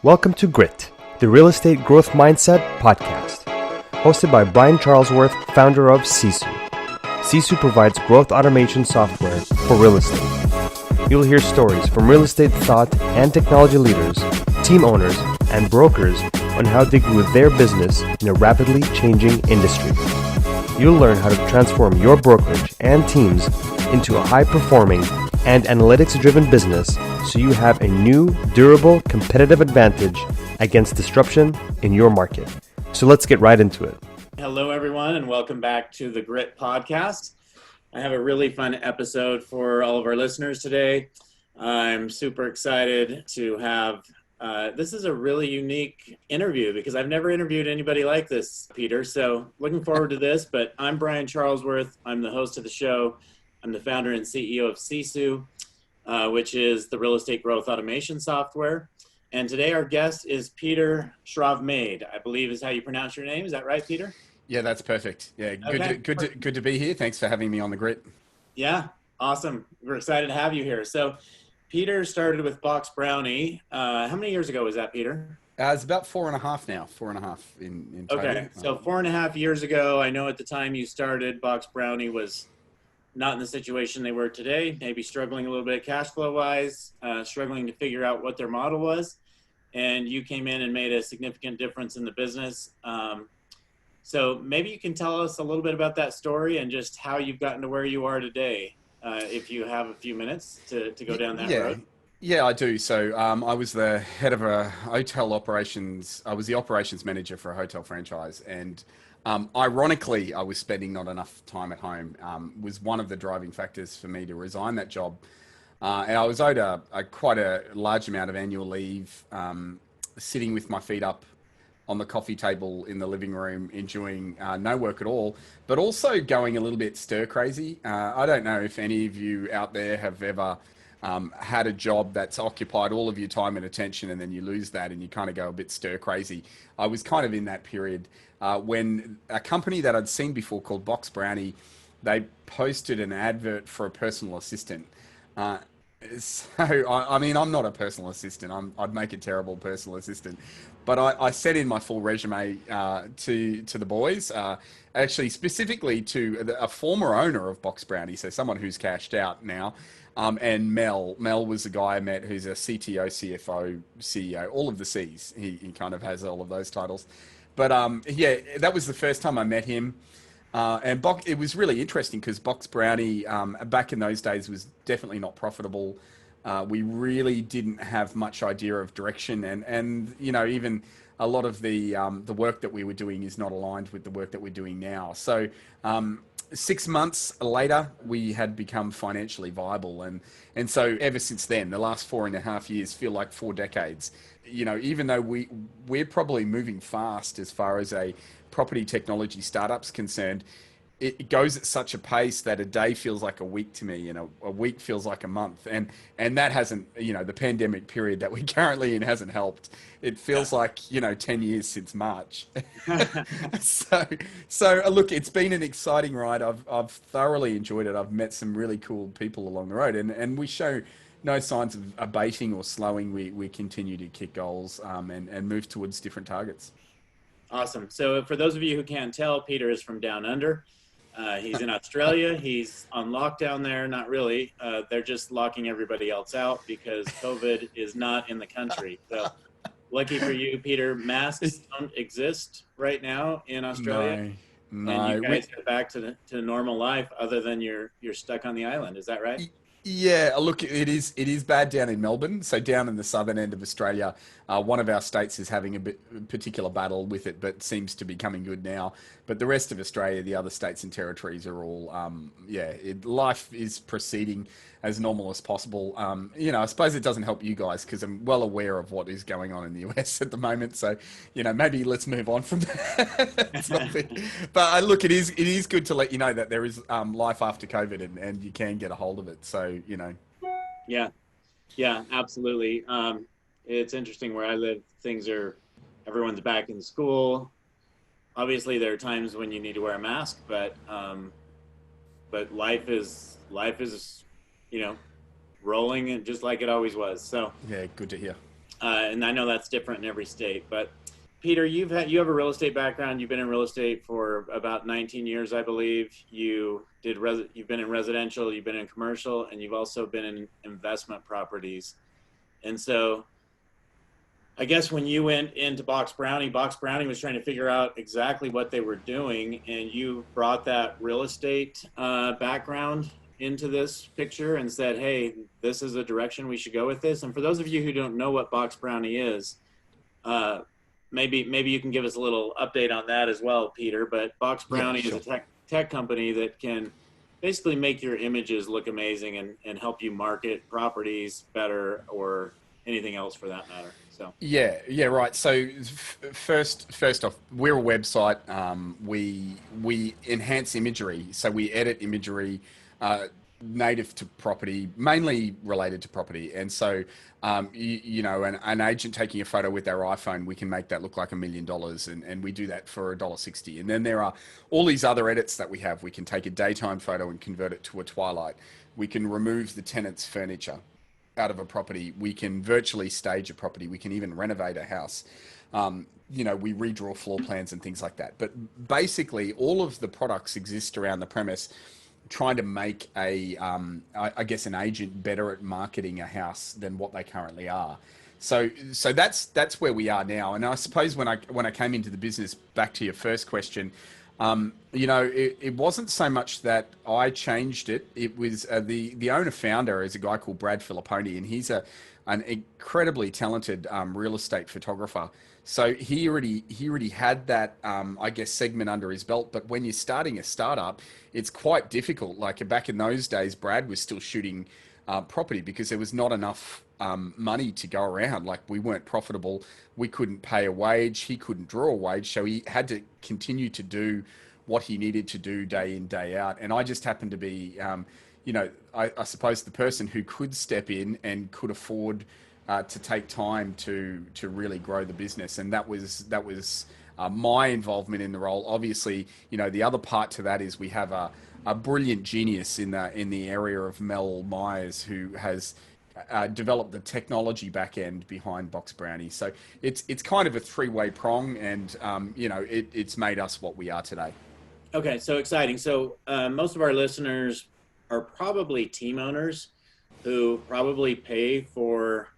Welcome to Grit, the Real Estate Growth Mindset podcast, hosted by Brian Charlesworth, founder of Sisu. Sisu provides growth automation software for real estate. You'll hear stories from real estate thought and technology leaders, team owners, and brokers on how they grew their business in a rapidly changing industry. You'll learn how to transform your brokerage and teams into a high-performing and analytics-driven business so you have a new, durable, competitive advantage against disruption in your market. So let's get right into it. Hello, everyone, and welcome back to the Grit podcast. I have a really fun episode for all of our listeners today. I'm super excited to have, this is a really unique interview because I've never interviewed anybody like this, Peter. So looking forward to this, but I'm Brian Charlesworth. I'm the host of the show. I'm the founder and CEO of Sisu, which is the real estate growth automation software. And today our guest is Peter Schravemade, I believe is how you pronounce your name. Is that right, Peter? Yeah, that's perfect. Yeah, Okay. good to be here. Thanks for having me on the Grit. Yeah, awesome. We're excited to have you here. So Peter started with BoxBrownie. How many years ago was that, Peter? It's about 4.5 now, 4.5 in total. Okay, so 4.5 years ago, I know at the time you started, BoxBrownie was not in the situation they were today, maybe struggling a little bit cash flow wise, struggling to figure out what their model was. And you came in and made a significant difference in the business. So maybe you can tell us a little bit about that story and just how you've gotten to where you are today, if you have a few minutes to go down that road. Yeah, I do. So I was the head of a hotel operations. I was the operations manager for a hotel franchise. And ironically, I was spending not enough time at home, was one of the driving factors for me to resign that job. And I was owed quite a large amount of annual leave, sitting with my feet up on the coffee table in the living room, enjoying no work at all, but also going a little bit stir crazy. I don't know if any of you out there have ever had a job that's occupied all of your time and attention, and then you lose that and you kind of go a bit stir crazy. I was kind of in that period when a company that I'd seen before called BoxBrownie, they posted an advert for a personal assistant. So, I mean, I'm not a personal assistant. I'd make a terrible personal assistant. But I sent in my full resume to the boys, actually specifically to a former owner of BoxBrownie, so someone who's cashed out now, and Mel. Mel was the guy I met who's a CTO, CFO, CEO, all of the C's. He kind of has all of those titles. But yeah, that was the first time I met him. And it was really interesting because BoxBrownie back in those days was definitely not profitable. We really didn't have much idea of direction, and you know, even a lot of the work that we were doing is not aligned with the work that we're doing now. So 6 months later, we had become financially viable, and so ever since then, the last 4.5 years feel like 4 decades. You know, even though we're probably moving fast as far as a property technology startup's concerned, it goes at such a pace that a day feels like a week to me, and a week feels like a month. And that hasn't, you know, the pandemic period that we're currently in hasn't helped. It feels like, 10 years since March. So look, it's been an exciting ride. I've thoroughly enjoyed it. I've met some really cool people along the road, and we show no signs of abating or slowing. We continue to kick goals and move towards different targets. Awesome. So for those of you who can't tell, Peter is from down under. He's in Australia. He's on lockdown there. Not really. They're just locking everybody else out because COVID is not in the country. So lucky for you, Peter, masks don't exist right now in Australia. No. And you guys get back to normal life other than you're stuck on the island. Is that right? Yeah, look, it is bad down in Melbourne. So down in the southern end of Australia, one of our states is having a particular battle with it, but seems to be coming good now. But the rest of Australia, the other states and territories are all, life is proceeding as normal as possible. I suppose it doesn't help you guys because I'm well aware of what is going on in the US at the moment. So, maybe let's move on from that. But look, it is good to let you know that there is life after COVID and you can get a hold of it. So, Yeah, absolutely. It's interesting where I live. Everyone's back in school. Obviously, there are times when you need to wear a mask, but life is rolling and just like it always was. So yeah, good to hear. And I know that's different in every state. But Peter, you have a real estate background. You've been in real estate for about 19 years, I believe. You've been in residential, you've been in commercial, and you've also been in investment properties. And so I guess when you went into BoxBrownie was trying to figure out exactly what they were doing, and you brought that real estate background into this picture and said, hey, this is a direction we should go with this. And for those of you who don't know what BoxBrownie is, maybe you can give us a little update on that as well, Peter. But BoxBrownie is a tech company that can basically make your images look amazing and help you market properties better, or anything else for that matter. So right. So first off, we're a website. We enhance imagery, so we edit imagery native to property, mainly related to property. And so, an agent taking a photo with their iPhone, we can make that look like $1 million, and we do that for $1.60. And then there are all these other edits that we have. We can take a daytime photo and convert it to a twilight. We can remove the tenant's furniture out of a property. We can virtually stage a property. We can even renovate a house. We redraw floor plans and things like that. But basically, all of the products exist around the premise trying to make an agent better at marketing a house than what they currently are. So that's where we are now. And I suppose when I came into the business, back to your first question, it wasn't so much that I changed it. It was the owner founder is a guy called Brad Filipponi, and he's an incredibly talented real estate photographer. So he already had that segment under his belt. But when you're starting a startup, it's quite difficult. Like back in those days, Brad was still shooting property because there was not enough money to go around. Like we weren't profitable. We couldn't pay a wage. He couldn't draw a wage. So he had to continue to do what he needed to do day in, day out. And I just happened to be, I suppose the person who could step in and could afford to take time to really grow the business. And that was my involvement in the role. Obviously, the other part to that is we have a brilliant genius in the area of Mel Myers, who has developed the technology back end behind BoxBrownie. So it's kind of a three-way prong, and it's made us what we are today. Okay, so exciting. So most of our listeners are probably team owners who probably pay for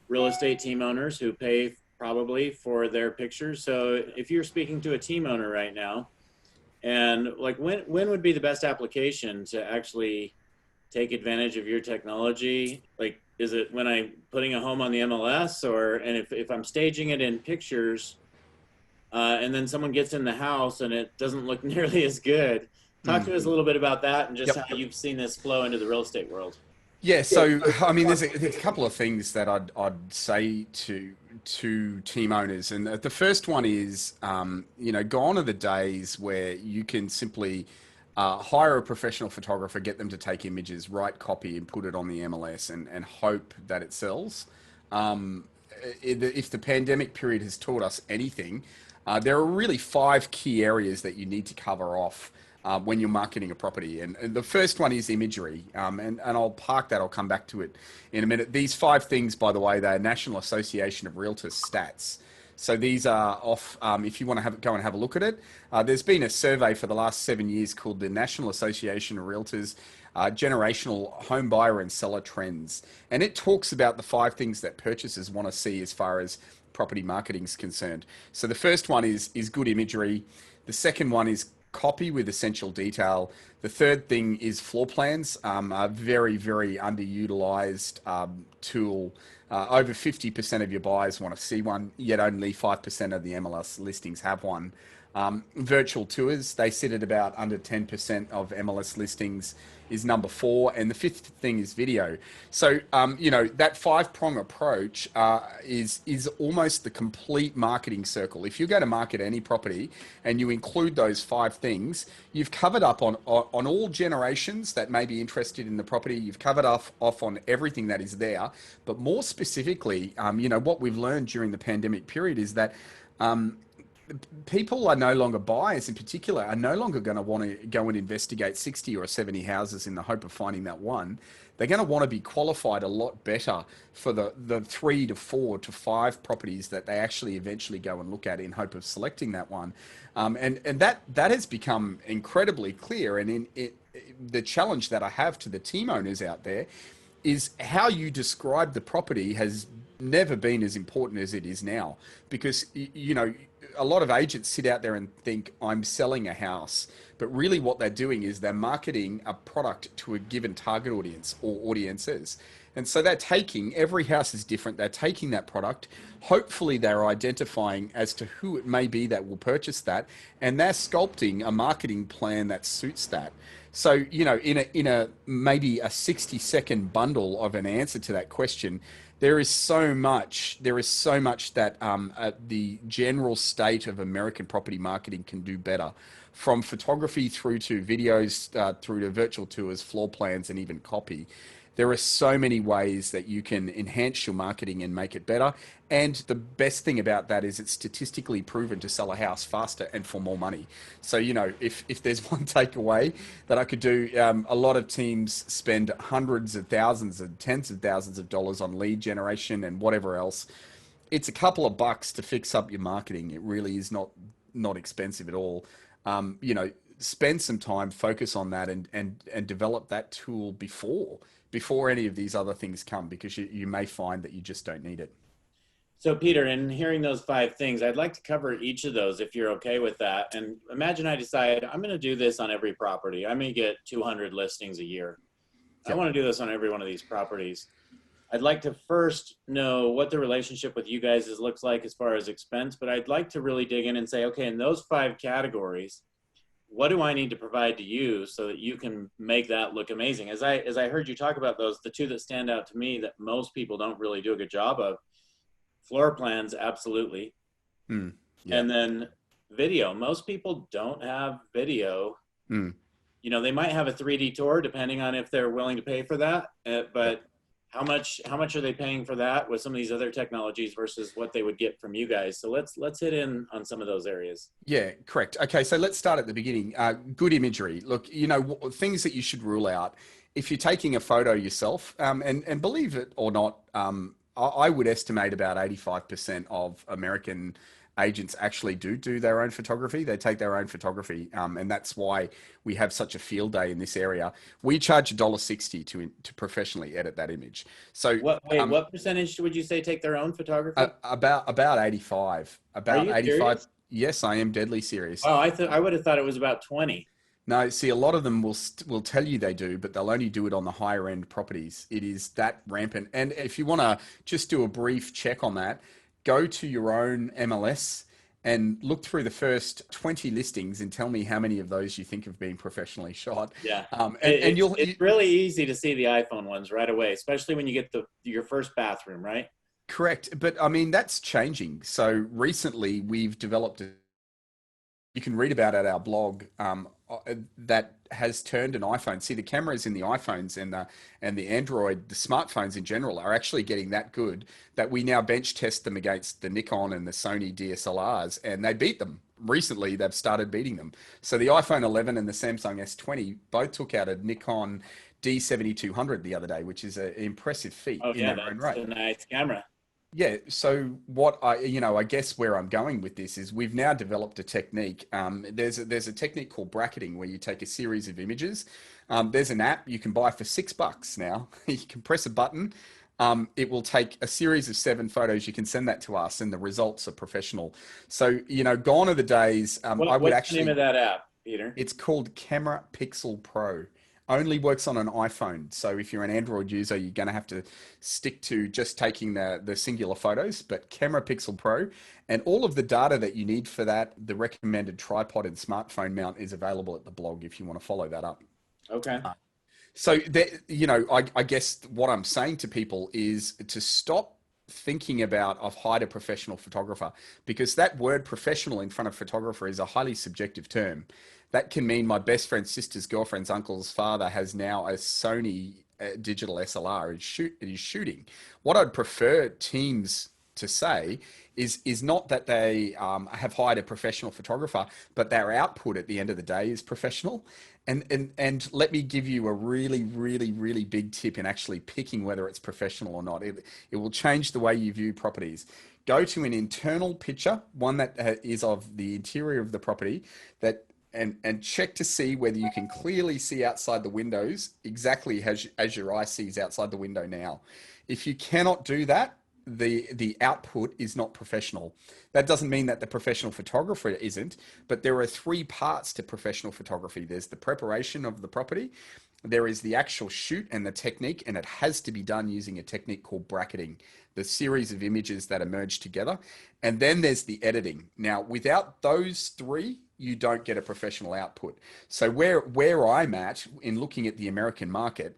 real estate team owners who pay probably for their pictures. So if you're speaking to a team owner right now, and like when would be the best application to actually take advantage of your technology? Like, is it when I'm putting a home on the MLS, and if I'm staging it in pictures, and then someone gets in the house and it doesn't look nearly as good? Talk to us a little bit about that and just how you've seen this flow into the real estate world. Yeah, so I mean, there's a couple of things that I'd say to team owners, and the first one is, gone are the days where you can simply hire a professional photographer, get them to take images, write copy, and put it on the MLS and hope that it sells. If the pandemic period has taught us anything, there are really 5 key areas that you need to cover off when you're marketing a property. And the first one is imagery. And I'll park that. I'll come back to it in a minute. These 5 things, by the way, they're National Association of Realtors stats. So these are off, if you want to go and have a look at it. There's been a survey for the last 7 years called the National Association of Realtors Generational Home Buyer and Seller Trends. And it talks about the 5 things that purchasers want to see as far as property marketing is concerned. So the first one is good imagery. The second one is copy with essential detail. The third thing is floor plans, a very, very underutilized tool. Over 50% of your buyers want to see one, yet only 5% of the MLS listings have one. Virtual tours, they sit at about under 10% of MLS listings, is number 4. And the 5th thing is video. So, that 5-prong approach is almost the complete marketing circle. If you go to market any property and you include those 5 things, you've covered up on all generations that may be interested in the property. You've covered off on everything that is there. But more specifically, what we've learned during the pandemic period is that people are no longer, buyers in particular, are no longer going to want to go and investigate 60 or 70 houses in the hope of finding that one. They're going to want to be qualified a lot better for the 3 to 4 to 5 properties that they actually eventually go and look at in hope of selecting that one. And that has become incredibly clear. And the challenge that I have to the team owners out there is how you describe the property has never been as important as it is now, because a lot of agents sit out there and think, I'm selling a house, but really what they're doing is they're marketing a product to a given target audience or audiences. And so they're taking, every house is different, they're taking that product, hopefully they're identifying as to who it may be that will purchase that, and they're sculpting a marketing plan that suits that. So, in a maybe a 60-second bundle of an answer to that question, there is so much that the general state of American property marketing can do better, from photography through to videos, through to virtual tours, floor plans, and even copy. There are so many ways that you can enhance your marketing and make it better. And the best thing about that is it's statistically proven to sell a house faster and for more money. So, if there's one takeaway that I could do, a lot of teams spend hundreds of thousands and tens of thousands of dollars on lead generation and whatever else. It's a couple of bucks to fix up your marketing. It really is not expensive at all. Spend some time, focus on that, and develop that tool before any of these other things come, because you may find that you just don't need it. So Peter, in hearing those 5 things, I'd like to cover each of those if you're okay with that. And imagine I decide I'm going to do this on every property. I may get 200 listings a year. Yep. I want to do this on every one of these properties. I'd like to first know what the relationship with you guys looks like as far as expense, but I'd like to really dig in and say, okay, in those 5 categories, what do I need to provide to you so that you can make that look amazing? As I heard you talk about those, the 2 that stand out to me that most people don't really do a good job of: floor plans, absolutely. Yeah. And then video. Most people don't have video. They might have a 3D tour depending on if they're willing to pay for that. But how much are they paying for that with some of these other technologies versus what they would get from you guys? So let's hit in on some of those areas. Yeah, correct. Okay, so let's start at the beginning. Good imagery. Look, things that you should rule out if you're taking a photo yourself, and believe it or not, I would estimate about 85% of American agents actually do their own photography. They take their own photography, and that's why we have such a field day in this area. We charge $1.60 to professionally edit that image. So what percentage would you say take their own photography? About 85. About 85. Serious? Yes, I am deadly serious. Oh, I would have thought it was about 20. No, see, a lot of them will tell you they do, but they'll only do it on the higher end properties. It is that rampant. And if you want to just do a brief check on that, go to your own MLS and look through the first 20 listings and tell me how many of those you think have been professionally shot. Yeah. It's really easy to see the iPhone ones right away, especially when you get your first bathroom, right? Correct. But I mean, that's changing. So recently we've developed you can read about it at our blog, that has turned an iPhone. See, the cameras in the iPhones and the Android, the smartphones in general, are actually getting that good that we now bench test them against the Nikon and the Sony DSLRs, and they beat them. Recently, they've started beating them. So the iPhone 11 and the Samsung S20 both took out a Nikon D7200 the other day, which is an impressive feat in their own right. That's a nice camera. Yeah. So what I guess where I'm going with this is we've now developed a technique. There's a technique called bracketing where you take a series of images. There's an app you can buy for $6 now. You can press a button. It will take a series of 7 photos. You can send that to us and the results are professional. So, gone are the days. What's the name of that app, Peter? It's called Camera Pixel Pro. Only works on an iPhone. So if you're an Android user, you're going to have to stick to just taking the singular photos, but Camera Pixel Pro, and all of the data that you need for that, the recommended tripod and smartphone mount, is available at the blog if you want to follow that up. Okay. So, I guess what I'm saying to people is to stop thinking about I've hired a professional photographer, because that word professional in front of photographer is a highly subjective term. That can mean my best friend's sister's girlfriend's uncle's father has now a Sony digital SLR. It is shooting. What I'd prefer teams to say is not that they have hired a professional photographer, but their output at the end of the day is professional. And let me give you a really, really, really big tip in actually picking whether it's professional or not. It will change the way you view properties. Go to an internal picture, one that is of the interior of the property, and check to see whether you can clearly see outside the windows exactly as your eye sees outside the window now. If you cannot do that, the output is not professional. That doesn't mean that the professional photographer isn't, but there are 3 parts to professional photography. There's the preparation of the property, there is the actual shoot and the technique, and it has to be done using a technique called bracketing, the series of images that are merged together. And then there's the editing. Now, without those 3, you don't get a professional output. So where I'm at in looking at the American market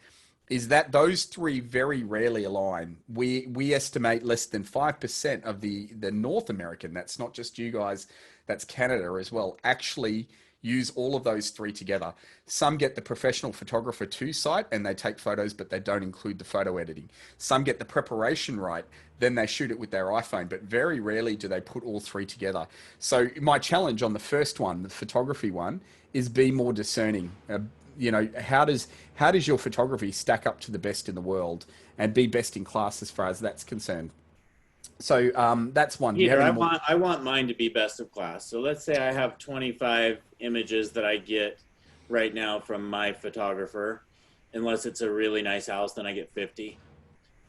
is that those 3 very rarely align. We estimate less than 5% of the North American, that's not just you guys, that's Canada as well, actually use all of those 3 together. Some get the professional photographer to site and they take photos, but they don't include the photo editing. Some get the preparation right, then they shoot it with their iPhone, but very rarely do they put all 3 together. So my challenge on the first one, the photography one, is be more discerning. How does your photography stack up to the best in the world and be best in class as far as that's concerned? So that's one. Peter, I want mine to be best of class. So let's say I have 25 images that I get right now from my photographer. Unless it's a really nice house, then I get 50.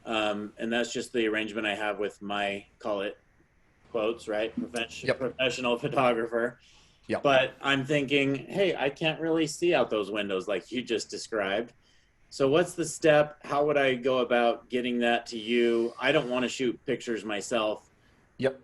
And that's just the arrangement I have with my, call it quotes, right? Professional photographer. Yep. But I'm thinking, hey, I can't really see out those windows like you just described. So what's the step? How would I go about getting that to you? I don't want to shoot pictures myself. Yep.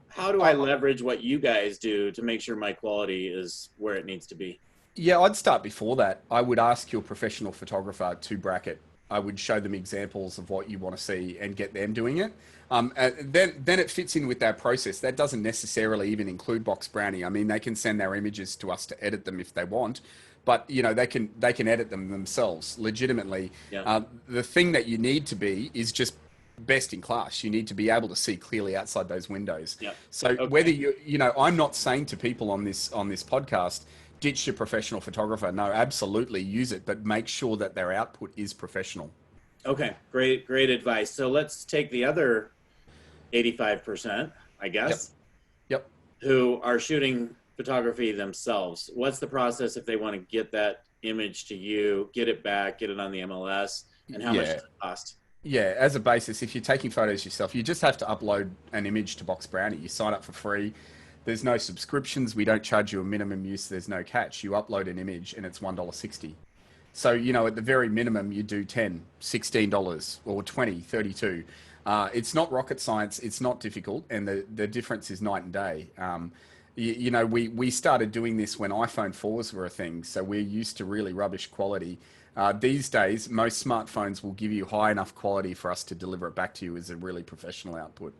How do I leverage what you guys do to make sure my quality is where it needs to be? Yeah, I'd start before that. I would ask your professional photographer to bracket. I would show them examples of what you want to see and get them doing it. Then it fits in with that process. That doesn't necessarily even include BoxBrownie. I mean, they can send their images to us to edit them if they want, but they can edit them themselves legitimately. Yeah. The thing that you need to be is just best in class. You need to be able to see clearly outside those windows. Yeah. So whether I'm not saying to people on this podcast, ditch your professional photographer. No, absolutely use it, but make sure that their output is professional. Okay, great advice. So let's take the other 85%, I guess, Yep. who are shooting photography themselves. What's the process if they want to get that image to you, get it back, get it on the MLS, and how much does it cost? Yeah, as a basis, if you're taking photos yourself, you just have to upload an image to BoxBrownie. You sign up for free. There's no subscriptions. We don't charge you a minimum use. There's no catch. You upload an image and it's $1.60. So, at the very minimum, you do $10, $16 or $20, $32. It's not rocket science. It's not difficult. And the difference is night and day. We started doing this when iPhone 4s were a thing. So we're used to really rubbish quality. These days, most smartphones will give you high enough quality for us to deliver it back to you as a really professional output.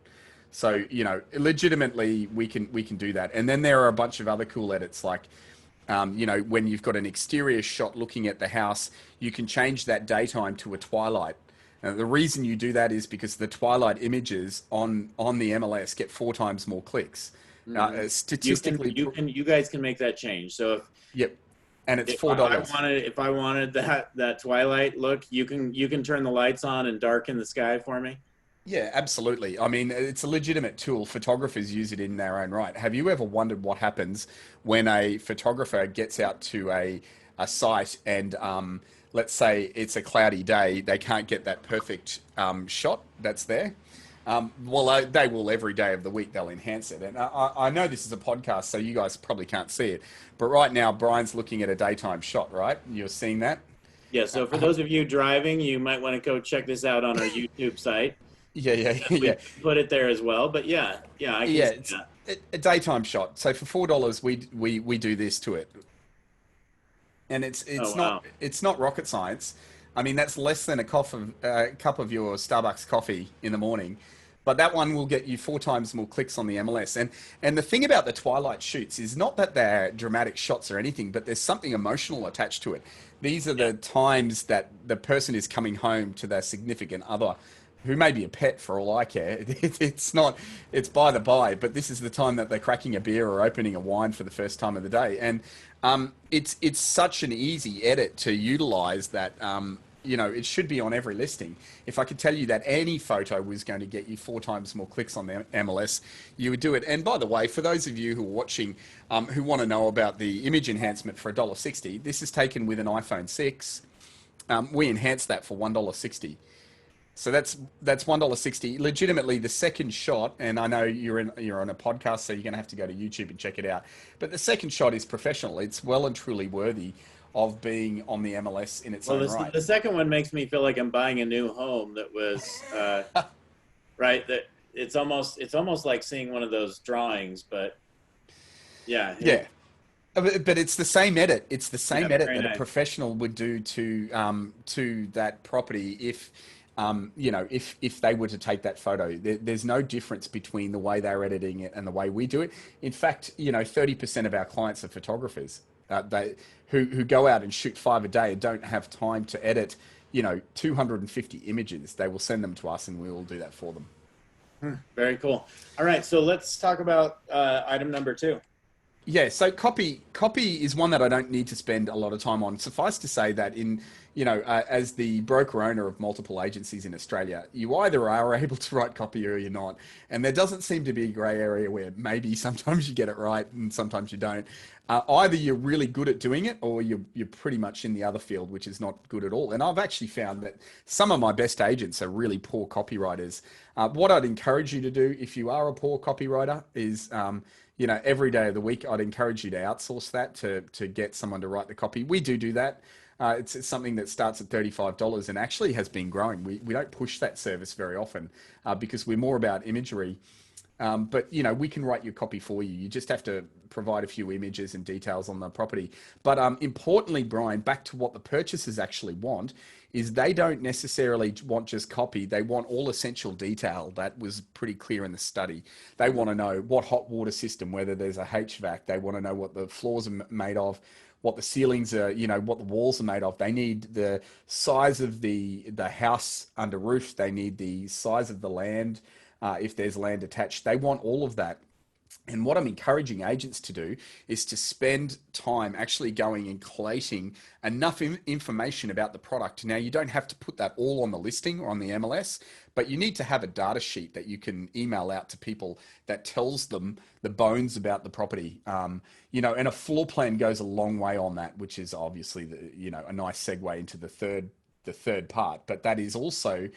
So, legitimately we can do that. And then there are a bunch of other cool edits like, when you've got an exterior shot looking at the house, you can change that daytime to a twilight. The reason you do that is because the twilight images on the MLS get 4 times more clicks. Statistically, you guys can make that change. So and it's $4. If I wanted that twilight look, you can turn the lights on and darken the sky for me. Yeah, absolutely. I mean, it's a legitimate tool. Photographers use it in their own right. Have you ever wondered what happens when a photographer gets out to a site and let's say it's a cloudy day, they can't get that perfect shot that's there? Well, they will every day of the week, they'll enhance it. And I know this is a podcast, so you guys probably can't see it. But right now, Brian's looking at a daytime shot, right? You're seeing that? Yeah, so for those of you driving, you might want to go check this out on our YouTube site. Yeah. Put it there as well, but I can see that. A daytime shot. So for $4, we do this to it, and it's not rocket science. I mean, that's less than a cup of your Starbucks coffee in the morning, but that one will get you 4 times more clicks on the MLS. And the thing about the twilight shoots is not that they're dramatic shots or anything, but there's something emotional attached to it. These are the times that the person is coming home to their significant other, who may be a pet for all I care. It's not, it's by the by, but this is the time that they're cracking a beer or opening a wine for the first time of the day. And it's such an easy edit to utilize that, it should be on every listing. If I could tell you that any photo was going to get you 4 times more clicks on the MLS, you would do it. And by the way, for those of you who are watching, who want to know about the image enhancement for $1.60, this is taken with an iPhone 6. We enhanced that for $1.60. So that's $1.60. Legitimately, the second shot, and I know you're on a podcast, so you're going to have to go to YouTube and check it out. But the second shot is professional. It's well and truly worthy of being on the MLS in its own right. The second one makes me feel like I'm buying a new home. That was right. That it's almost like seeing one of those drawings, but yeah. But it's the same edit. It's the same edit that nice. A professional would do to that property if they were to take that photo. There's no difference between the way they're editing it and the way we do it. In fact, 30% of our clients are photographers. Who go out and shoot 5 a day and don't have time to edit, 250 images. They will send them to us and we will do that for them. Very cool. All right, so let's talk about item number 2. Yeah, so copy is one that I don't need to spend a lot of time on. Suffice to say that as the broker owner of multiple agencies in Australia, you either are able to write copy or you're not. And there doesn't seem to be a grey area where maybe sometimes you get it right and sometimes you don't. Either you're really good at doing it or you're pretty much in the other field, which is not good at all. And I've actually found that some of my best agents are really poor copywriters. What I'd encourage you to do if you are a poor copywriter is, every day of the week, I'd encourage you to outsource that to get someone to write the copy. We do that. It's something that starts at $35 and actually has been growing. We don't push that service very often because we're more about imagery. But we can write your copy for you. You just have to provide a few images and details on the property. But importantly, Brian, back to what the purchasers actually want is they don't necessarily want just copy. They want all essential detail. That was pretty clear in the study. They want to know what hot water system, whether there's a HVAC. They want to know what the floors are made of, what the ceilings are, what the walls are made of. They need the size of the house under roof. They need the size of the land. If there's land attached, they want all of that. And what I'm encouraging agents to do is to spend time actually going and collating enough information about the product. Now, you don't have to put that all on the listing or on the MLS, but you need to have a data sheet that you can email out to people that tells them the bones about the property. And a floor plan goes a long way on that, which is obviously a nice segue into the third part. But that is also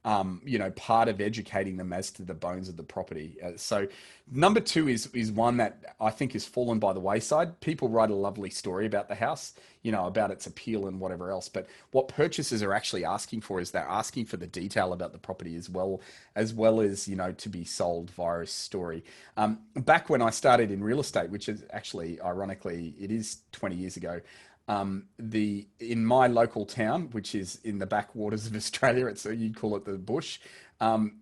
part of educating them as to the bones of the property. So number 2 is one that I think has fallen by the wayside. People write a lovely story about the house, about its appeal and whatever else. But what purchasers are actually asking for is they're asking for the detail about the property as well as, to be sold via a story. Back when I started in real estate, which is actually, ironically, it is 20 years ago, in my local town, which is in the backwaters of Australia, you'd call it the bush,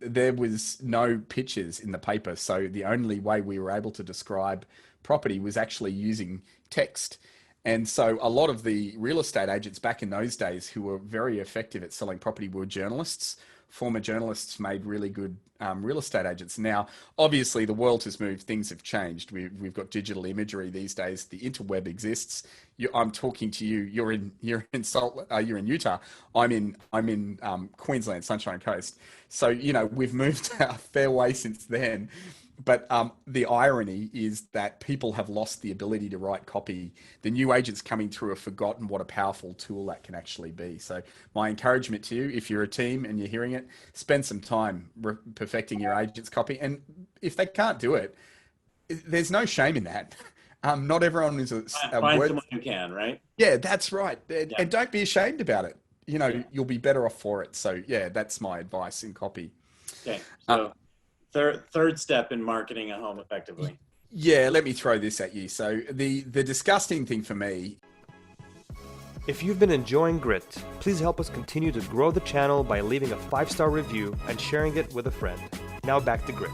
there was no pictures in the paper. So the only way we were able to describe property was actually using text. And so a lot of the real estate agents back in those days who were very effective at selling property were journalists. Former journalists made really good real estate agents. Now, obviously, the world has moved. Things have changed. We've got digital imagery these days. The interweb exists. I'm talking to you. You're in Utah. I'm in Queensland, Sunshine Coast. So we've moved a fair way since then. But the irony is that people have lost the ability to write copy. The new agents coming through have forgotten what a powerful tool that can actually be. So my encouragement to you, if you're a team and you're hearing it, spend some time perfecting your agent's copy. And if they can't do it, there's no shame in that. Not everyone is find someone who can, right? Yeah, that's right. And don't be ashamed about it. You'll be better off for it. So yeah, that's my advice in copy. Okay. So third step in marketing a home effectively. Yeah, let me throw this at you. So the disgusting thing for me. If you've been enjoying Grit, please help us continue to grow the channel by leaving a 5-star review and sharing it with a friend. Now back to Grit.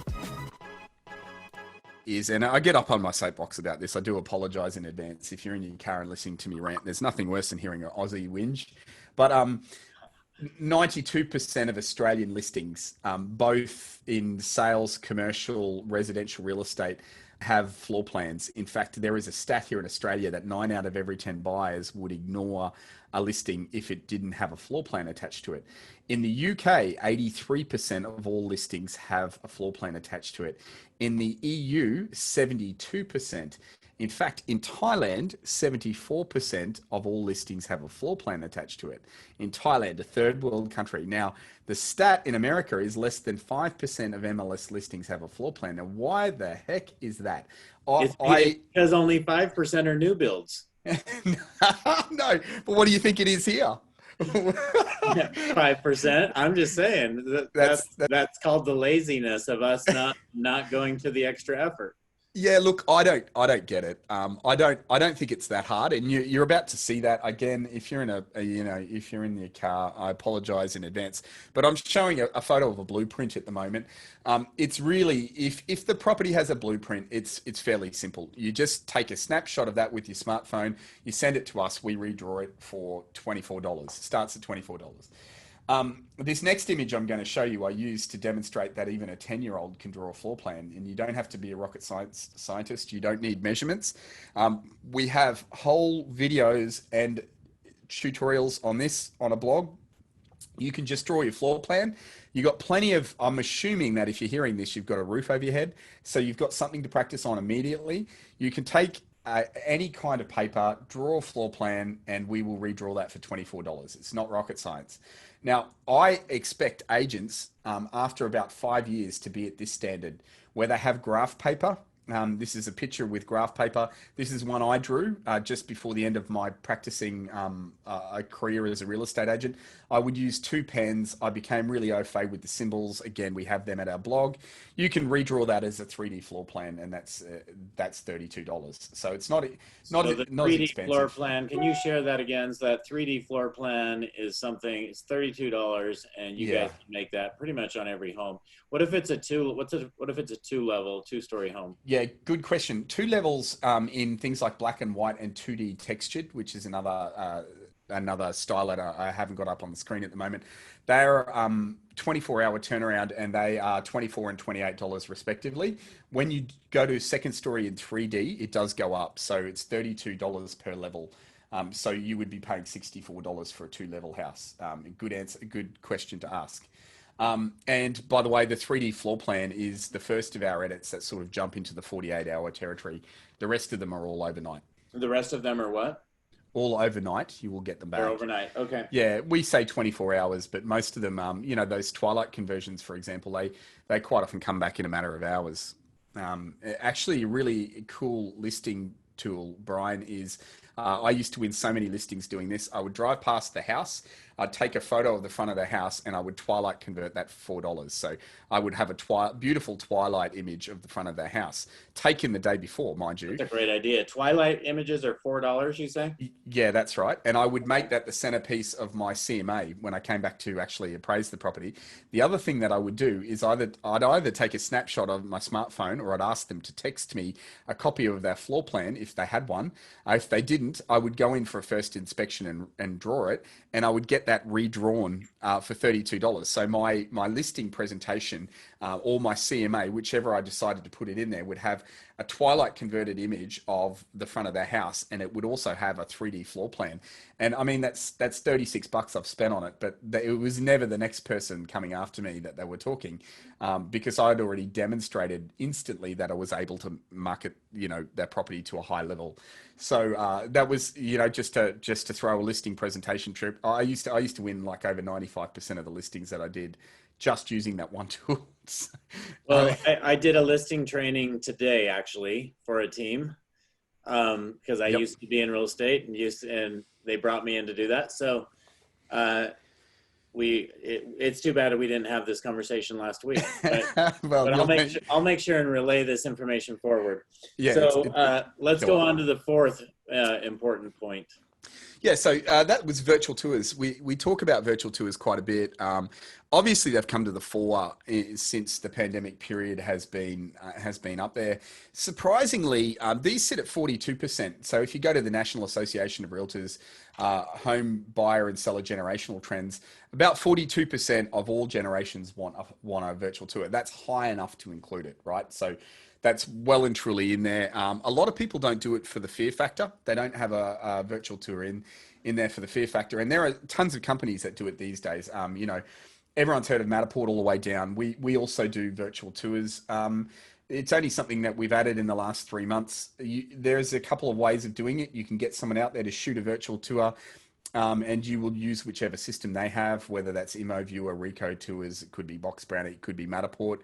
And I get up on my soapbox about this. I do apologize in advance if you're in your car and listening to me rant. There's nothing worse than hearing an Aussie whinge. But 92% of Australian listings, both in sales, commercial, residential real estate, have floor plans. In fact, there is a stat here in Australia that 9 out of every 10 buyers would ignore a listing if it didn't have a floor plan attached to it. In the UK, 83% of all listings have a floor plan attached to it. In the EU, 72%. In fact, in Thailand, 74% of all listings have a floor plan attached to it. In Thailand, a third world country. Now, the stat in America is less than 5% of MLS listings have a floor plan. Now, why the heck is that? It's because only 5% are new builds. No, but what do you think it is here? 5%. I'm just saying that's called the laziness of us not going to the extra effort. Yeah, look, I don't get it. I don't think it's that hard, and you're about to see that again. If you're in if you're in your car, I apologize in advance, but I'm showing a photo of a blueprint at the moment. It's really, if the property has a blueprint, it's fairly simple. You just take a snapshot of that with your smartphone, you send it to us, we redraw it for $24. Starts at $24. This next image I'm going to show you, I use to demonstrate that even a 10-year-old can draw a floor plan, and you don't have to be a rocket scientist. You don't need measurements. We have whole videos and tutorials on this on a blog. You can just draw your floor plan. You've got plenty of, I'm assuming that if you're hearing this, you've got a roof over your head. So you've got something to practice on immediately. You can take any kind of paper, draw a floor plan, and we will redraw that for $24. It's not rocket science. Now, I expect agents after about 5 years to be at this standard where they have graph paper. This is a picture with graph paper. This is one I drew just before the end of my practicing a career as a real estate agent. I would use 2 pens. I became really au fait with the symbols. Again, we have them at our blog. You can redraw that as a 3D floor plan, and that's $32. So it's not the 3D expensive. Floor plan. Can you share that again? So that 3D floor plan is something. It's $32, and you guys can make that pretty much on every home. What if it's a what if it's a 2-level, 2-story home? Yeah, good question. 2 levels in things like black and white and 2D textured, which is another style that I haven't got up on the screen at the moment. They're 24-hour turnaround, and they are $24 and $28 respectively. When you go to second story in 3D, it does go up. So it's $32 per level. So you would be paying $64 for a 2-level house. Good answer, a good question to ask. And by the way, the 3D floor plan is the first of our edits that sort of jump into the 48-hour territory. The rest of them are all overnight. The rest of them are what? All overnight. You will get them back. They're overnight. Okay. Yeah, we say 24 hours, but most of them, those twilight conversions, for example, they quite often come back in a matter of hours. Actually, a really cool listing tool, Brian, is I used to win so many listings doing this. I would drive past the house, I'd take a photo of the front of the house, and I would twilight convert that for $4. So I would have a beautiful twilight image of the front of the house, taken the day before, mind you. That's a great idea. Twilight images are $4, you say? Yeah, that's right. And I would make that the centerpiece of my CMA when I came back to actually appraise the property. The other thing that I would do is I'd either take a snapshot of my smartphone, or I'd ask them to text me a copy of their floor plan if they had one. If they didn't, I would go in for a first inspection and draw it, and I would get that redrawn for $32. So my listing presentation or my CMA, whichever I decided to put it in there, would have a twilight converted image of the front of their house, and it would also have a 3D floor plan. And I mean, that's $36 I've spent on it, but it was never the next person coming after me that they were talking, because I'd already demonstrated instantly that I was able to market, that property to a high level. So that was, just to throw a listing presentation trip. I used to win like over 95% of the listings that I did just using that one tool. Well, I did a listing training today actually for a team because I used to be in real estate and they brought me in to do that. So it's too bad we didn't have this conversation last week. But, but I'll make sure and relay this information forward. Yeah. So let's go on to the fourth important point. Yeah, so that was virtual tours. We talk about virtual tours quite a bit. Obviously, they've come to the fore since the pandemic period has been up there. Surprisingly, these sit at 42%. So if you go to the National Association of Realtors home buyer and seller generational trends, about 42% of all generations want a virtual tour. That's high enough to include it, right? So that's well and truly in there. A lot of people don't do it for the fear factor. They don't have a virtual tour in there for the fear factor. And there are tons of companies that do it these days. Everyone's heard of Matterport all the way down. We also do virtual tours. It's only something that we've added in the last 3 months. There's a couple of ways of doing it. You can get someone out there to shoot a virtual tour, and you will use whichever system they have, whether that's ImmoViewer, Rico Tours, it could be BoxBrownie, it could be Matterport.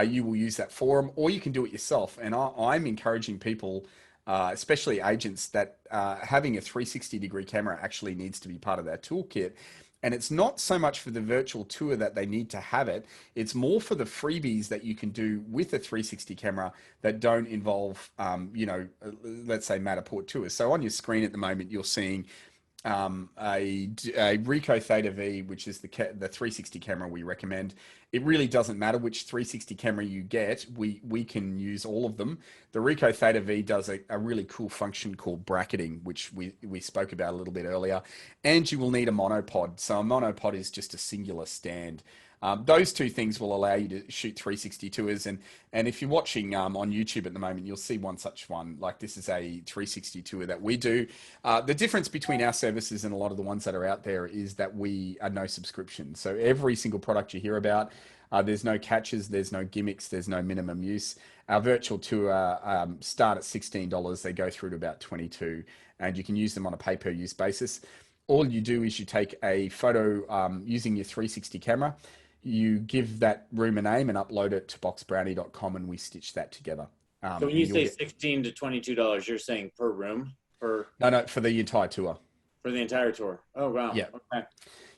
You will use that for them, or you can do it yourself. And I'm encouraging people, especially agents, that having a 360-degree camera actually needs to be part of their toolkit. And it's not so much for the virtual tour that they need to have it. It's more for the freebies that you can do with a 360 camera that don't involve, let's say Matterport tours. So on your screen at the moment, you're seeing a Ricoh Theta V, which is the 360 camera we recommend. It really doesn't matter which 360 camera you get. We can use all of them. The Ricoh Theta V does a really cool function called bracketing, which we spoke about a little bit earlier. And you will need a monopod. So a monopod is just a singular stand. Those two things will allow you to shoot 360 tours. And if you're watching on YouTube at the moment, you'll see one such one. Like this is a 360 tour that we do. The difference between our services and a lot of the ones that are out there is that we are no subscription. So every single product you hear about, there's no catches, there's no gimmicks, there's no minimum use. Our virtual tour start at $16. They go through to about $22, and you can use them on a pay-per-use basis. All you do is you take a photo using your 360 camera. You give that room a name and upload it to boxbrownie.com, and we stitch that together. So when you say $16 to $22, you're saying per room? No, for the entire tour. For the entire tour. Oh, wow. Yeah. Okay.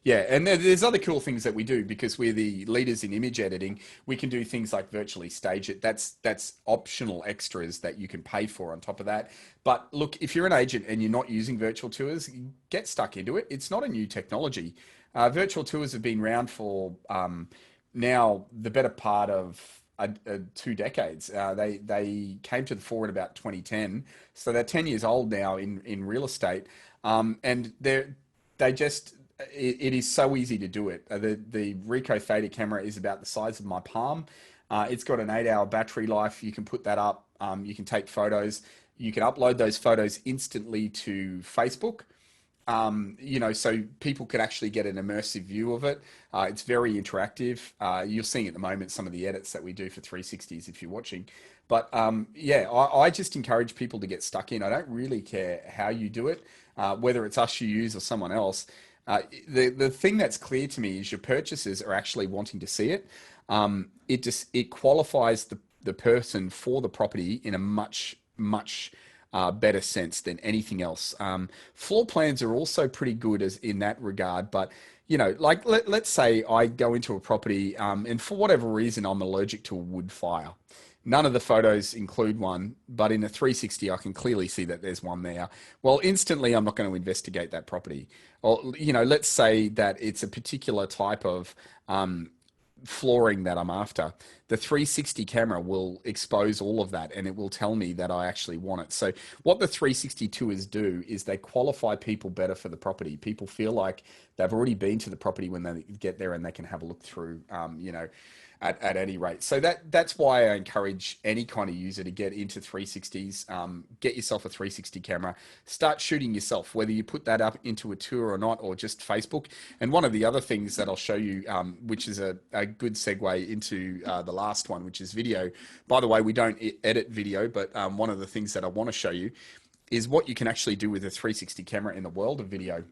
Yeah, and there's other cool things that we do because we're the leaders in image editing. We can do things like virtually stage it. That's optional extras that you can pay for on top of that. But look, if you're an agent and you're not using virtual tours, get stuck into it. It's not a new technology. Virtual tours have been around for now the better part of 2 decades. They came to the fore in about 2010, so they're 10 years old now in real estate, and it is so easy to do it. The Ricoh Theta camera is about the size of my palm. It's got an 8-hour battery life. You can put that up. You can take photos. You can upload those photos instantly to Facebook. So people can actually get an immersive view of it. It's very interactive. You're seeing at the moment some of the edits that we do for 360s if you're watching. But I just encourage people to get stuck in. I don't really care how you do it, whether it's us you use or someone else. The thing that's clear to me is your purchasers are actually wanting to see it. It qualifies the person for the property in a much better sense than anything else. Floor plans are also pretty good in that regard, but like let's say I go into a property and for whatever reason I'm allergic to a wood fire. None of the photos include one, but in a 360 I can clearly see that there's one there. Well, instantly I'm not going to investigate that property. Or let's say that it's a particular type of flooring that I'm after. The 360 camera will expose all of that and it will tell me that I actually want it. So what the 360 tours do is they qualify people better for the property. People feel like they've already been to the property when they get there and they can have a look through, at any rate. So that's why I encourage any kind of user to get into 360s, get yourself a 360 camera, start shooting yourself, whether you put that up into a tour or not, or just Facebook. And one of the other things that I'll show you, which is a good segue into the last one, which is video. By the way, we don't edit video, but one of the things that I want to show you is what you can actually do with a 360 camera in the world of video.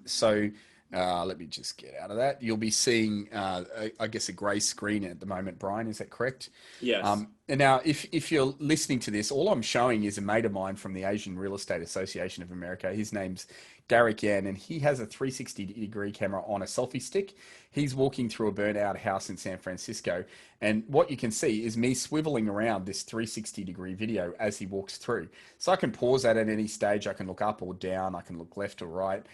So Let me just get out of that. You'll be seeing, I guess, a grey screen at the moment, Brian. Is that correct? Yes. And now, if you're listening to this, all I'm showing is a mate of mine from the Asian Real Estate Association of America. His name's Garrick Yan, and he has a 360-degree camera on a selfie stick. He's walking through a burnt-out house in San Francisco, and what you can see is me swiveling around this 360-degree video as he walks through. So I can pause that at any stage. I can look up or down. I can look left or right.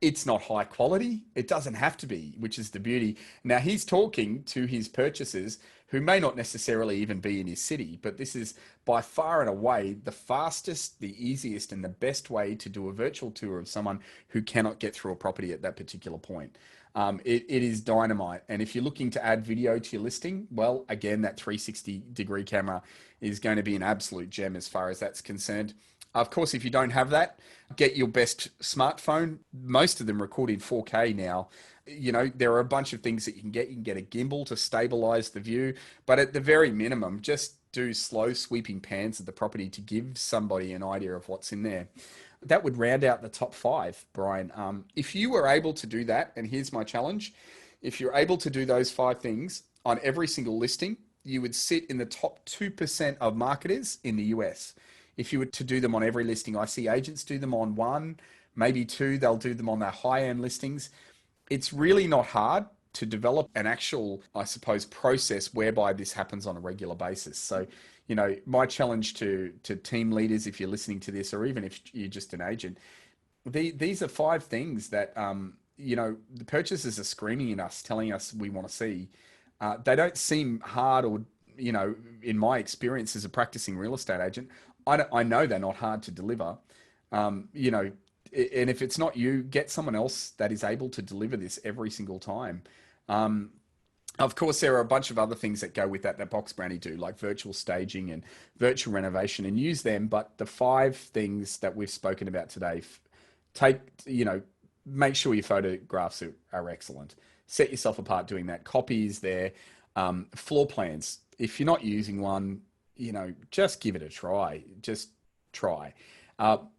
It's not high quality. It doesn't have to be, which is the beauty. Now, he's talking to his purchasers who may not necessarily even be in his city, but this is by far and away the fastest, the easiest, and the best way to do a virtual tour of someone who cannot get through a property at that particular point. It is dynamite. And if you're looking to add video to your listing, well, again, that 360-degree camera is going to be an absolute gem as far as that's concerned. Of course, if you don't have that, get your best smartphone. Most of them record in 4K now. You know, there are a bunch of things that you can get. You can get a gimbal to stabilize the view, but at the very minimum, just do slow sweeping pans of the property to give somebody an idea of what's in there. That would round out the top 5, Brian. If you were able to do that, and here's my challenge, if you're able to do those 5 things on every single listing, you would sit in the top 2% of marketers in the US. If you were to do them on every listing, I see agents do them on 1, maybe 2, they'll do them on their high-end listings. It's really not hard to develop an actual, I suppose, process whereby this happens on a regular basis. So, you know, my challenge to team leaders, if you're listening to this, or even if you're just an agent, these are 5 things that, you know, the purchasers are screaming at us, telling us we want to see. They don't seem hard or, you know, in my experience as a practicing real estate agent, I know they're not hard to deliver. You know, and if it's not you, get someone else that is able to deliver this every single time. Of course, there are a bunch of other things that go with that BoxBrownie do, like virtual staging and virtual renovation, and use them. But the 5 things that we've spoken about today, make sure your photographs are excellent. Set yourself apart doing that. Copy is there. Floor plans. If you're not using one, you know, just give it a try. Just try.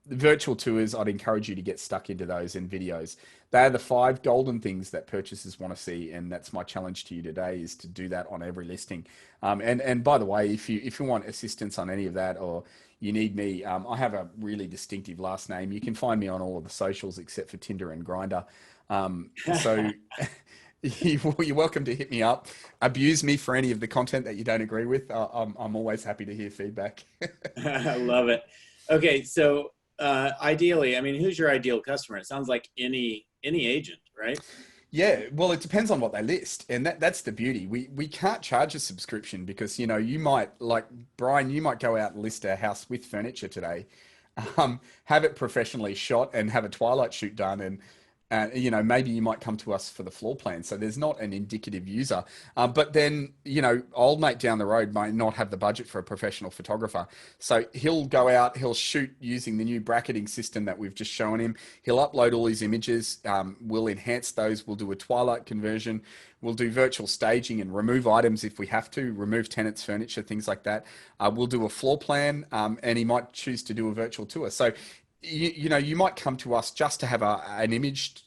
Virtual tours, I'd encourage you to get stuck into those and videos. They are the 5 golden things that purchasers want to see, and that's my challenge to you today, is to do that on every listing. And by the way, if you want assistance on any of that, or you need me, I have a really distinctive last name. You can find me on all of the socials except for Tinder and Grindr. So you're welcome to hit me up. Abuse me for any of the content that you don't agree with. I'm always happy to hear feedback. I love it. Okay, so ideally, I mean, who's your ideal customer? It sounds like any agent, right? Yeah, well, it depends on what they list, and that's the beauty. We can't charge a subscription because, you know, you might, like Brian, you might go out and list a house with furniture today, have it professionally shot and have a twilight shoot done, and you know, maybe you might come to us for the floor plan. So there's not an indicative user. But then, you know, old mate down the road might not have the budget for a professional photographer. So he'll go out, he'll shoot using the new bracketing system that we've just shown him. He'll upload all his images. We'll enhance those. We'll do a twilight conversion. We'll do virtual staging and remove items if we have to, remove tenants' furniture, things like that. We'll do a floor plan, and he might choose to do a virtual tour. So you know, you might come to us just to have an imaged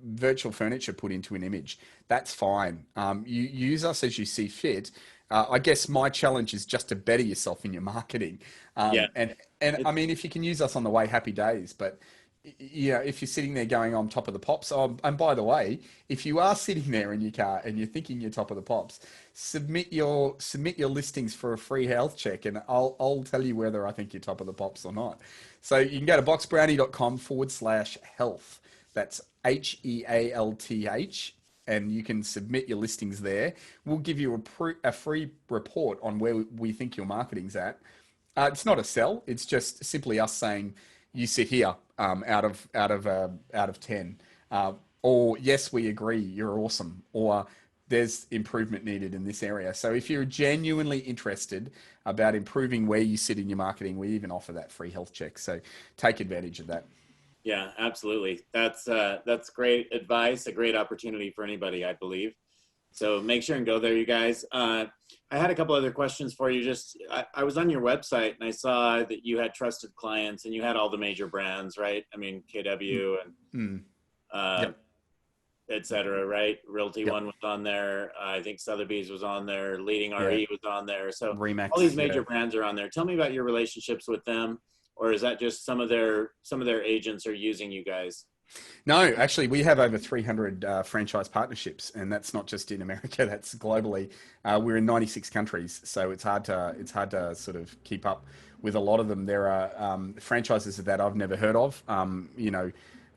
virtual furniture put into an image. That's fine. You use us as you see fit. I guess my challenge is just to better yourself in your marketing. And I mean, if you can use us on the way, happy days. But you know, if you're sitting there going, I'm top of the pops. And by the way, if you are sitting there in your car and you're thinking you're top of the pops, submit your listings for a free health check, and I'll tell you whether I think you're top of the pops or not. So you can go to boxbrownie.com/health. That's HEALTH, and you can submit your listings there. We'll give you a free report on where we think your marketing's at. It's not a sell. It's just simply us saying you sit here out of 10, or yes, we agree, you're awesome, or there's improvement needed in this area. So if you're genuinely interested about improving where you sit in your marketing, we even offer that free health check. So take advantage of that. Yeah, absolutely. That's great advice, a great opportunity for anybody, I believe. So make sure and go there, you guys. I had a couple other questions for you. I was on your website and I saw that you had trusted clients and you had all the major brands, right? I mean, KW and etc. Right? Realty Yep. One was on there. I think Sotheby's was on there. Leading RE was on there. So Remax, all these major brands are on there. Tell me about your relationships with them, or is that just some of their agents are using you guys? No, actually, we have over 300 franchise partnerships, and that's not just in America. That's globally. We're in 96 countries, so it's hard to sort of keep up with a lot of them. There are franchises that I've never heard of.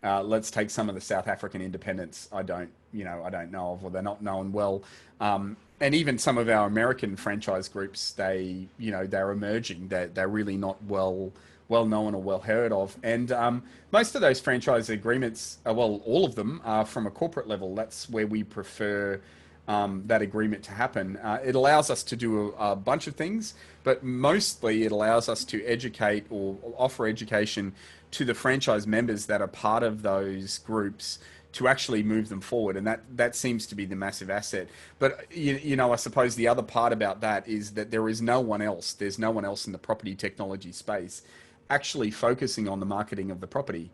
Let's take some of the South African independents. I don't know of, or they're not known well. And even some of our American franchise groups, they're emerging. They're really not well known or well heard of. And most of those franchise agreements, all of them are from a corporate level. That's where we prefer that agreement to happen. It allows us to do a bunch of things, but mostly it allows us to educate or offer education to the franchise members that are part of those groups to actually move them forward. And that seems to be the massive asset. But, I suppose the other part about that is that there's no one else in the property technology space actually focusing on the marketing of the property.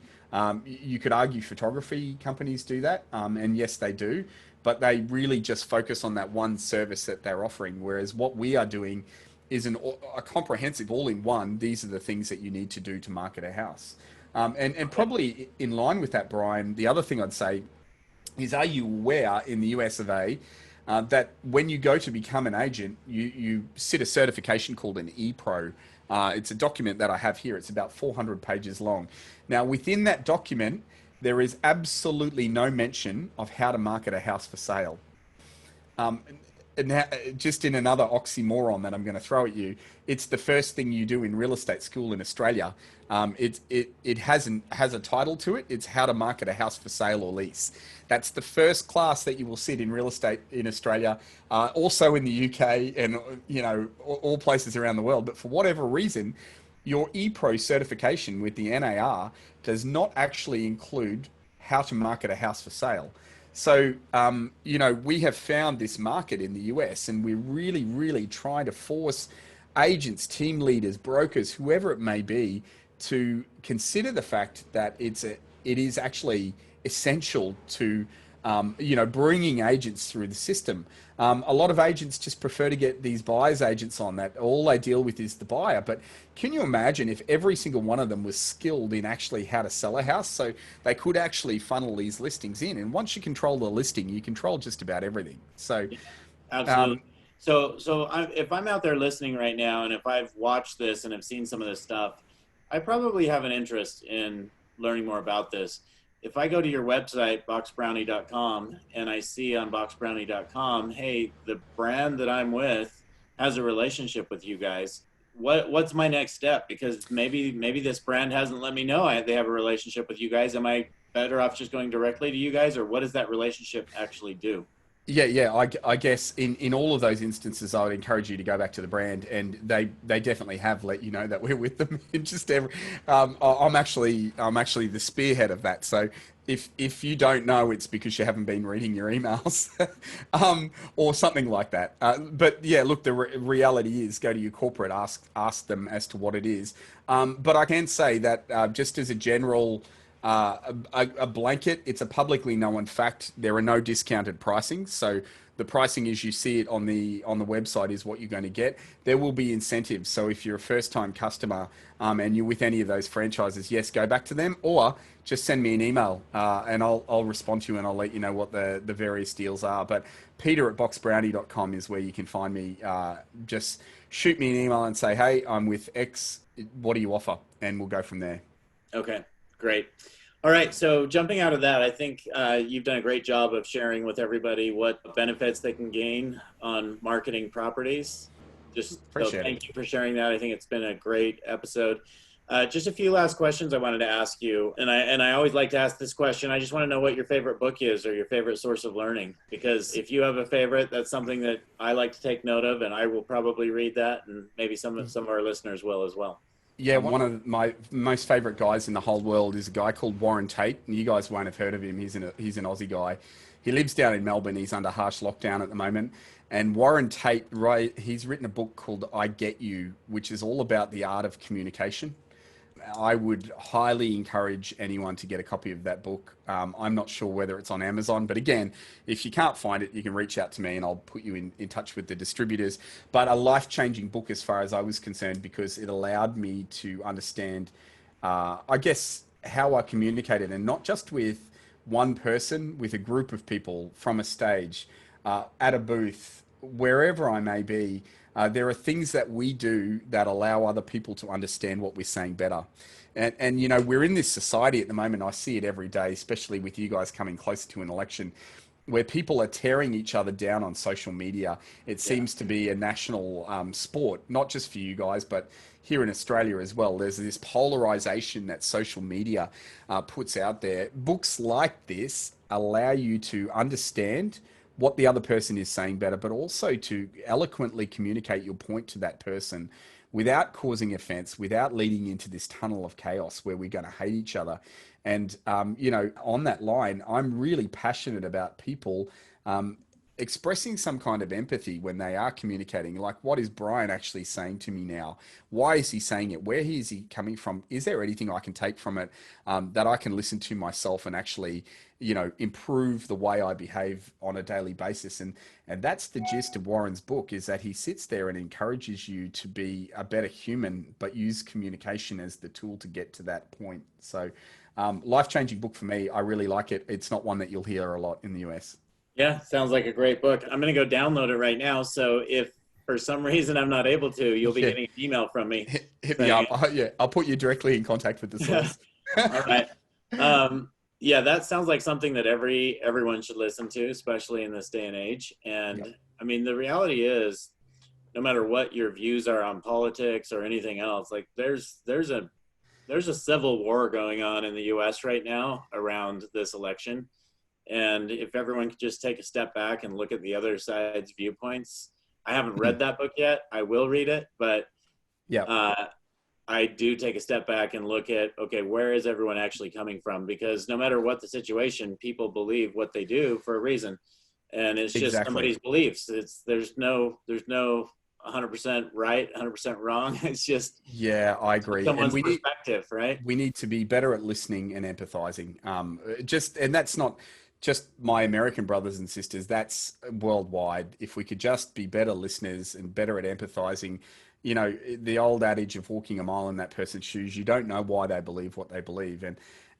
You could argue photography companies do that, and yes, they do, but they really just focus on that one service that they're offering, whereas what we are doing is a comprehensive all-in-one. These are the things that you need to do to market a house. And probably in line with that, Brian, the other thing I'd say is, are you aware in the US of A that when you go to become an agent, you sit a certification called an ePro. It's a document that I have here. It's about 400 pages long. Now, within that document, there is absolutely no mention of how to market a house for sale. And just in another oxymoron that I'm going to throw at you, it's the first thing you do in real estate school in Australia. It has a title to it. It's how to market a house for sale or lease. That's the first class that you will sit in real estate in Australia, also in the UK, and all places around the world. But for whatever reason, your ePro certification with the NAR does not actually include how to market a house for sale. So, we have found this market in the US, and we're really, really trying to force agents, team leaders, brokers, whoever it may be, to consider the fact that it is actually essential to, bringing agents through the system. A lot of agents just prefer to get these buyer's agents on that. All they deal with is the buyer. But can you imagine if every single one of them was skilled in actually how to sell a house, so they could actually funnel these listings in? And once you control the listing, you control just about everything. So, absolutely. If I'm out there listening right now, and if I've watched this and have seen some of this stuff, I probably have an interest in learning more about this. If I go to your website, boxbrownie.com, and I see on boxbrownie.com, hey, the brand that I'm with has a relationship with you guys, what's my next step? Because maybe this brand hasn't let me know they have a relationship with you guys. Am I better off just going directly to you guys, or what does that relationship actually do? Yeah. I guess in all of those instances, I would encourage you to go back to the brand, and they definitely have let you know that we're with them. I'm actually the spearhead of that. So if you don't know, it's because you haven't been reading your emails, or something like that. But yeah, look, the reality is, go to your corporate, ask them as to what it is. But I can say that just as a general. A blanket, it's a publicly known fact. There are no discounted pricing. So the pricing as you see it on the website is what you're going to get. There will be incentives. So if you're a first-time customer and you're with any of those franchises, yes, go back to them, or just send me an email and I'll respond to you, and I'll let you know what the various deals are. But peter@boxbrownie.com is where you can find me. Just shoot me an email and say, hey, I'm with X. What do you offer? And we'll go from there. Okay. Great. All right. So jumping out of that, I think you've done a great job of sharing with everybody what benefits they can gain on marketing properties. Thank you for sharing that. I think it's been a great episode. Just a few last questions I wanted to ask you. And I always like to ask this question. I just want to know what your favorite book is, or your favorite source of learning. Because if you have a favorite, that's something that I like to take note of, and I will probably read that, and maybe some of our listeners will as well. Yeah, one of my most favorite guys in the whole world is a guy called Warren Tate. And you guys won't have heard of him. He's an Aussie guy. He lives down in Melbourne. He's under harsh lockdown at the moment. And Warren Tate, he's written a book called I Get You, which is all about the art of communication. I would highly encourage anyone to get a copy of that book. I'm not sure whether it's on Amazon, but again, if you can't find it, you can reach out to me and I'll put you in touch with the distributors. But a life-changing book as far as I was concerned, because it allowed me to understand, I guess, how I communicated, and not just with one person, with a group of people from a stage, at a booth, wherever I may be. There are things that we do that allow other people to understand what we're saying better. And you know, we're in this society at the moment. I see it every day, especially with you guys coming closer to an election, where people are tearing each other down on social media. It seems to be a national sport, not just for you guys, but here in Australia as well. There's this polarization that social media puts out there. Books like this allow you to understand what the other person is saying better, but also to eloquently communicate your point to that person without causing offense, without leading into this tunnel of chaos where we're going to hate each other. And, you know, on that line, I'm really passionate about people expressing some kind of empathy when they are communicating. Like, what is Brian actually saying to me now? Why is he saying it? Where is he coming from? Is there anything I can take from it that I can listen to myself and actually, you know, improve the way I behave on a daily basis? And that's the gist of Warren's book, is that he sits there and encourages you to be a better human, but use communication as the tool to get to that point. So life-changing book for me. I really like it. It's not one that you'll hear a lot in the US. Yeah, sounds like a great book. I'm going to go download it right now. So if for some reason I'm not able to, you'll be getting an email from me. Hit me up. Yeah, I'll put you directly in contact with the source. All right. Yeah, that sounds like something that everyone should listen to, especially in this day and age. And I mean, the reality is, no matter what your views are on politics or anything else, like there's a civil war going on in the US right now around this election. And if everyone could just take a step back and look at the other side's viewpoints. I haven't read that book yet. I will read it, but I do take a step back and look at, okay, where is everyone actually coming from? Because no matter what the situation, people believe what they do for a reason. And it's just somebody's beliefs. There's no 100% right, 100% wrong. It's just I agree. Someone's perspective, right? We need to be better at listening and empathizing. And that's not just my American brothers and sisters. That's worldwide. If we could just be better listeners and better at empathizing, you know, the old adage of walking a mile in that person's shoes, you don't know why they believe what they believe.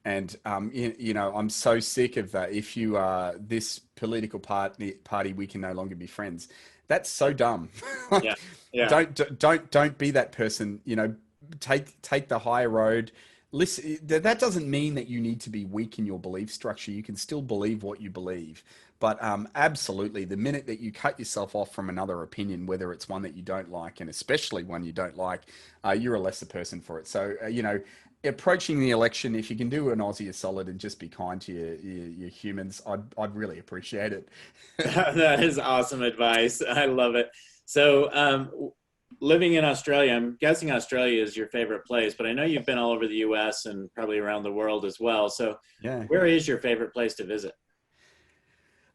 And you know, I'm so sick of that. If you are this political party, we can no longer be friends. That's so dumb. Don't be that person. You know, take the higher road. Listen, that doesn't mean that you need to be weak in your belief structure. You can still believe what you believe. But absolutely, the minute that you cut yourself off from another opinion, whether it's one that you don't like, and especially one you don't like, you're a lesser person for it. So, you know, approaching the election, if you can do an Aussie a solid and just be kind to your humans, I'd really appreciate it. That is awesome advice. I love it. So living in Australia, I'm guessing Australia is your favorite place, but I know you've been all over the US and probably around the world as well. So where is your favorite place to visit?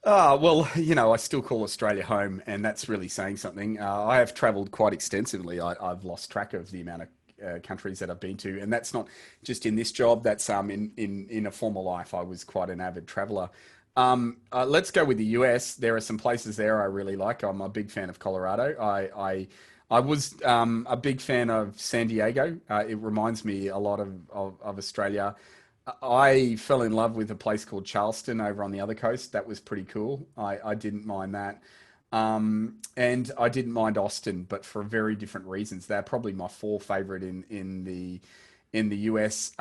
Well, you know, I still call Australia home, and that's really saying something. I have traveled quite extensively. I've lost track of the amount of countries that I've been to, and that's not just in this job. That's in a former life. I was quite an avid traveler. Let's go with the US. There are some places there I really like. I'm a big fan of Colorado. I was a big fan of San Diego. It reminds me a lot of Australia. I fell in love with a place called Charleston over on the other coast. That was pretty cool. I didn't mind that. And I didn't mind Austin, but for very different reasons. They're probably my four favorite in the US.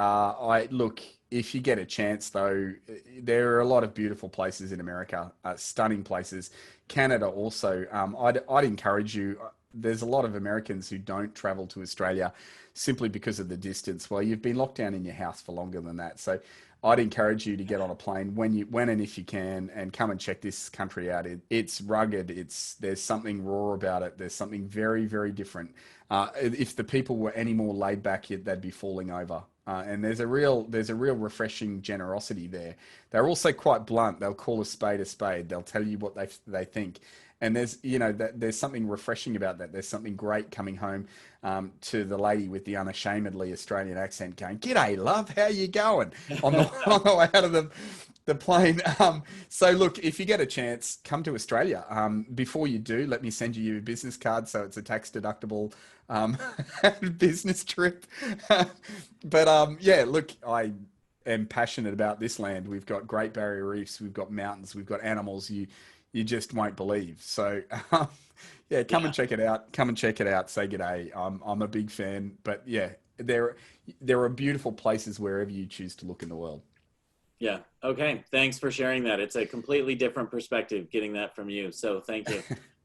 Look, if you get a chance though, there are a lot of beautiful places in America, stunning places. Canada also. I'd encourage you. There's a lot of Americans who don't travel to Australia simply because of the distance. Well, you've been locked down in your house for longer than that. So I'd encourage you to get on a plane when and if you can, and come and check this country out. It's rugged. There's something raw about it. There's something very, very different. If the people were any more laid back, they'd be falling over. And there's a real refreshing generosity there. They're also quite blunt. They'll call a spade a spade. They'll tell you what they think. And there's, there's something refreshing about that. There's something great coming home to the lady with the unashamedly Australian accent going, "G'day, love, how you going?" on the way out of the plane. So look, if you get a chance, come to Australia. Before you do, let me send you a business card so it's a tax deductible business trip. But yeah, look, I am passionate about this land. We've got Great Barrier Reefs, we've got mountains, we've got animals you just won't believe. So yeah, come and check it out. Come and check it out. Say g'day. I'm a big fan. But yeah, there are beautiful places wherever you choose to look in the world. Yeah. Okay. Thanks for sharing that. It's a completely different perspective getting that from you. So thank you.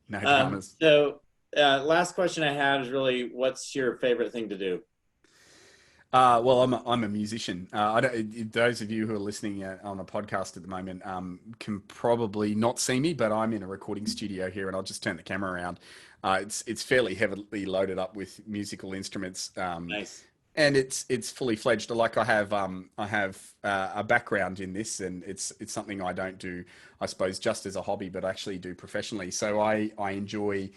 No dramas. So last question I had is really, what's your favorite thing to do? Well, I'm a musician. Those of you who are listening on a podcast at the moment can probably not see me, but I'm in a recording studio here, and I'll just turn the camera around. It's fairly heavily loaded up with musical instruments. Nice. And it's fully fledged. Like I have a background in this, and it's something I don't do, I suppose, just as a hobby, but actually do professionally. So I enjoy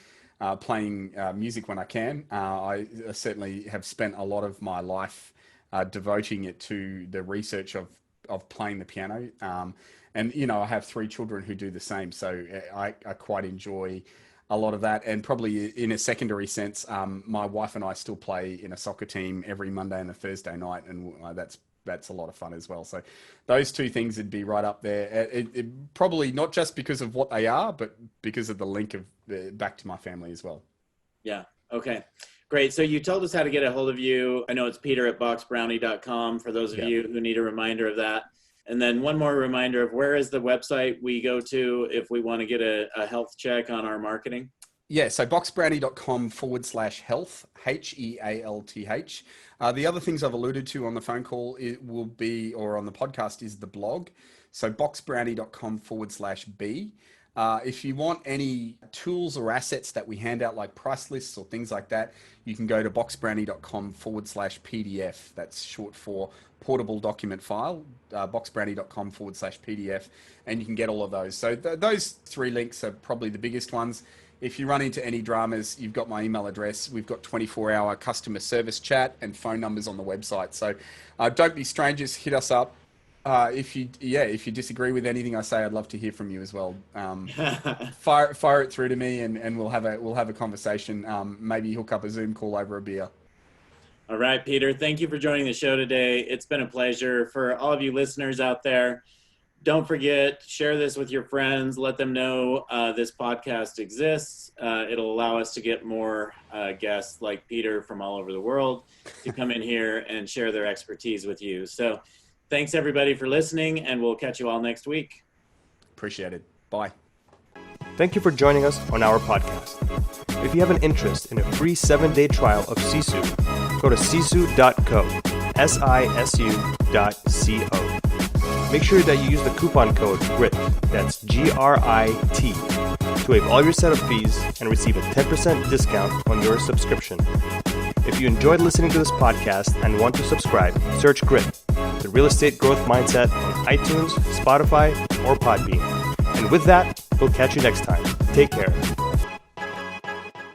playing music when I can. I certainly have spent a lot of my life devoting it to the research of playing the piano. And, I have 3 children who do the same. So I quite enjoy a lot of that. And probably in a secondary sense, my wife and I still play in a soccer team every Monday and a Thursday night. And that's a lot of fun as well. So those 2 things would be right up there. It probably not just because of what they are, but because of the link of back to my family as well. Yeah. Okay. Great. So you told us how to get a hold of you. I know it's peter@boxbrownie.com for those of you who need a reminder of that. And then one more reminder of where is the website we go to if we want to get a health check on our marketing? Yeah, so boxbrownie.com/health, HEALTH. The other things I've alluded to on the phone call, or on the podcast, is the blog. So boxbrownie.com/B. If you want any tools or assets that we hand out, like price lists or things like that, you can go to boxbrownie.com/PDF. That's short for portable document file, boxbrownie.com/PDF, and you can get all of those. So those 3 links are probably the biggest ones. If you run into any dramas, you've got my email address. We've got 24-hour customer service chat and phone numbers on the website. So don't be strangers, hit us up. If you disagree with anything I say, I'd love to hear from you as well. Fire it through to me, and we'll have a conversation. Maybe hook up a Zoom call over a beer. All right, Peter, thank you for joining the show today. It's been a pleasure. For all of you listeners out there, don't forget, share this with your friends. Let them know this podcast exists. It'll allow us to get more guests like Peter from all over the world to come in here and share their expertise with you. So thanks, everybody, for listening, and we'll catch you all next week. Appreciate it. Bye. Thank you for joining us on our podcast. If you have an interest in a free 7-day trial of Sisu, go to sisu.co, sisu.co. Make sure that you use the coupon code GRIT, that's GRIT, to waive all your setup fees and receive a 10% discount on your subscription. If you enjoyed listening to this podcast and want to subscribe, search GRIT, the Real Estate Growth Mindset, on iTunes, Spotify, or Podbean. And with that, we'll catch you next time. Take care.